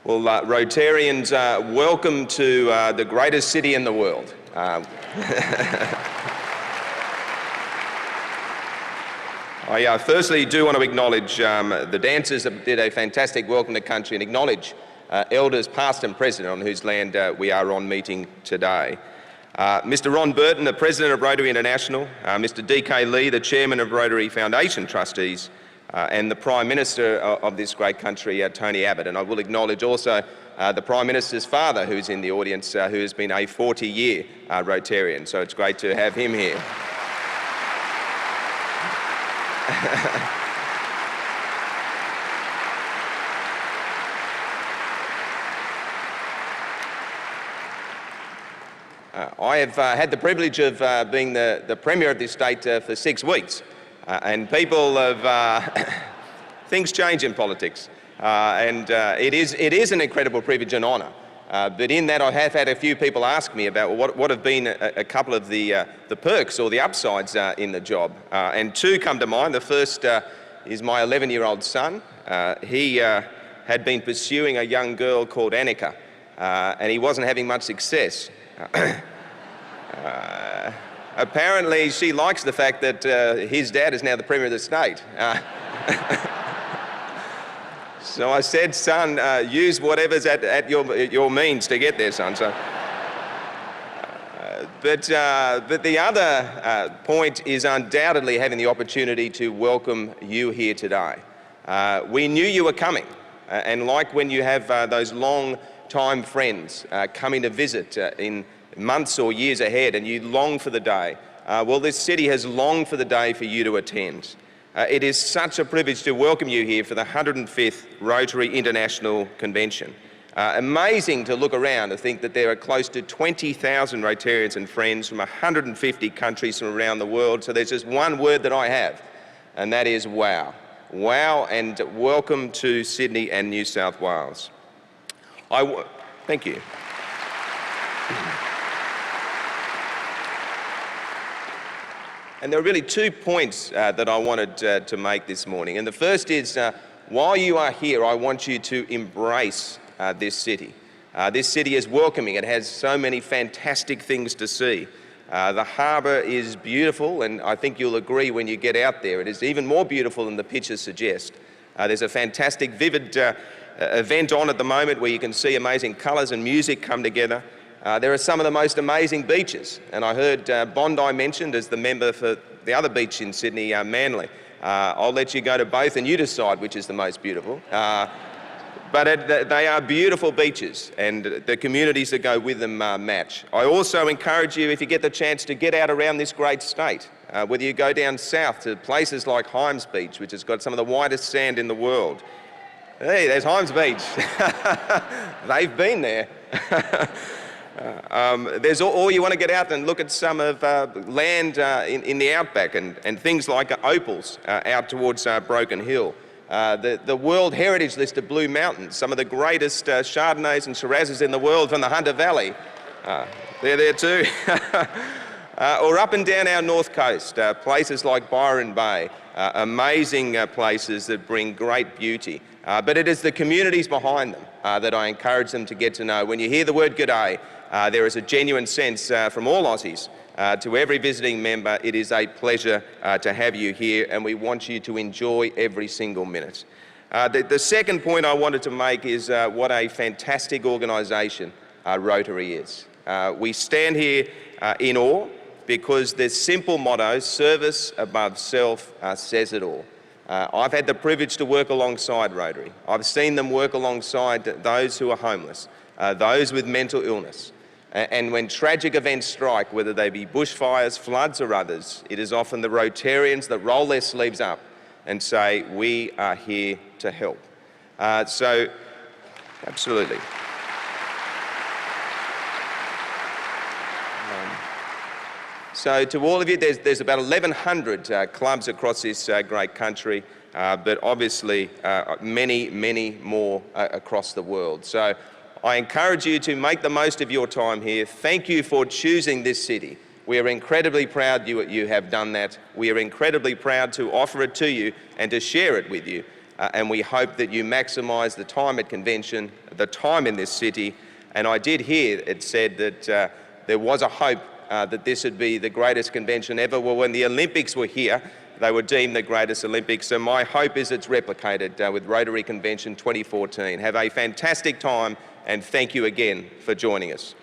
Well, Rotarians, welcome to the greatest city in the world. I firstly do want to acknowledge the dancers that did a fantastic welcome to country and acknowledge elders past and present on whose land we are on meeting today. Mr. Ron Burton, the President of Rotary International, Mr. D.K. Lee, the Chairman of Rotary Foundation Trustees, and the Prime Minister of this great country, Tony Abbott. And I will acknowledge also the Prime Minister's father, who's in the audience, who has been a 40-year Rotarian. So it's great to have him here. I have had the privilege of being the Premier of this state for 6 weeks. And people have, things change in politics, and it is an incredible privilege and honour. But in that, I have had a few people ask me about what have been a couple of the perks or the upsides in the job, and two come to mind. The first is my 11-year-old son. He had been pursuing a young girl called Annika, and he wasn't having much success. Apparently, she likes the fact that his dad is now the Premier of the state. So I said, son, use whatever's at your means to get there, son. So, but the other point is undoubtedly having the opportunity to welcome you here today. We knew you were coming, and like when you have those long-time friends coming to visit in months or years ahead, and you long for the day. Well, this city has longed for the day for you to attend. It is such a privilege to welcome you here for the 105th Rotary International Convention. Amazing to look around and think that there are close to 20,000 Rotarians and friends from 150 countries from around the world. So there's just one word that I have, and that is wow. Wow, and welcome to Sydney and New South Wales. Thank you. And there are really 2 points that I wanted to make this morning. And the first is, while you are here, I want you to embrace this city. This city is welcoming. It has so many fantastic things to see. The harbour is beautiful, and I think you'll agree when you get out there. It is even more beautiful than the pictures suggest. There's a fantastic, vivid event on at the moment where you can see amazing colours and music come together. There are some of the most amazing beaches, and I heard Bondi mentioned as the member for the other beach in Sydney, Manly. I'll let you go to both and you decide which is the most beautiful. But they are beautiful beaches, and the communities that go with them match. I also encourage you, if you get the chance, to get out around this great state. Whether you go down south to places like Hymes Beach, which has got some of the whitest sand in the world. Hey, there's Hymes Beach. They've been there. Or you want to get out and look at some of land in the outback and things like opals out towards Broken Hill. The World Heritage List of Blue Mountains, some of the greatest Chardonnays and Shirazes in the world from the Hunter Valley. They're there too. Or up and down our north coast, places like Byron Bay, amazing places that bring great beauty. But it is the communities behind them that I encourage them to get to know. When you hear the word G'day, there is a genuine sense from all Aussies to every visiting member. It is a pleasure to have you here, and we want you to enjoy every single minute. The second point I wanted to make is what a fantastic organisation Rotary is. We stand here in awe because the simple motto, service above self, says it all. I've had the privilege to work alongside Rotary. I've seen them work alongside those who are homeless, those with mental illness. And when tragic events strike, whether they be bushfires, floods or others, it is often the Rotarians that roll their sleeves up and say, we are here to help. So, absolutely. So to all of you, there's about 1,100 clubs across this great country, but obviously many, many more across the world. So I encourage you to make the most of your time here. Thank you for choosing this city. We are incredibly proud you have done that. We are incredibly proud to offer it to you and to share it with you. and we hope that you maximise the time at convention, the time in this city. And I did hear it said that there was a hope that this would be the greatest convention ever. Well, when the Olympics were here, they were deemed the greatest Olympics. So my hope is it's replicated with Rotary Convention 2014. Have a fantastic time, and thank you again for joining us.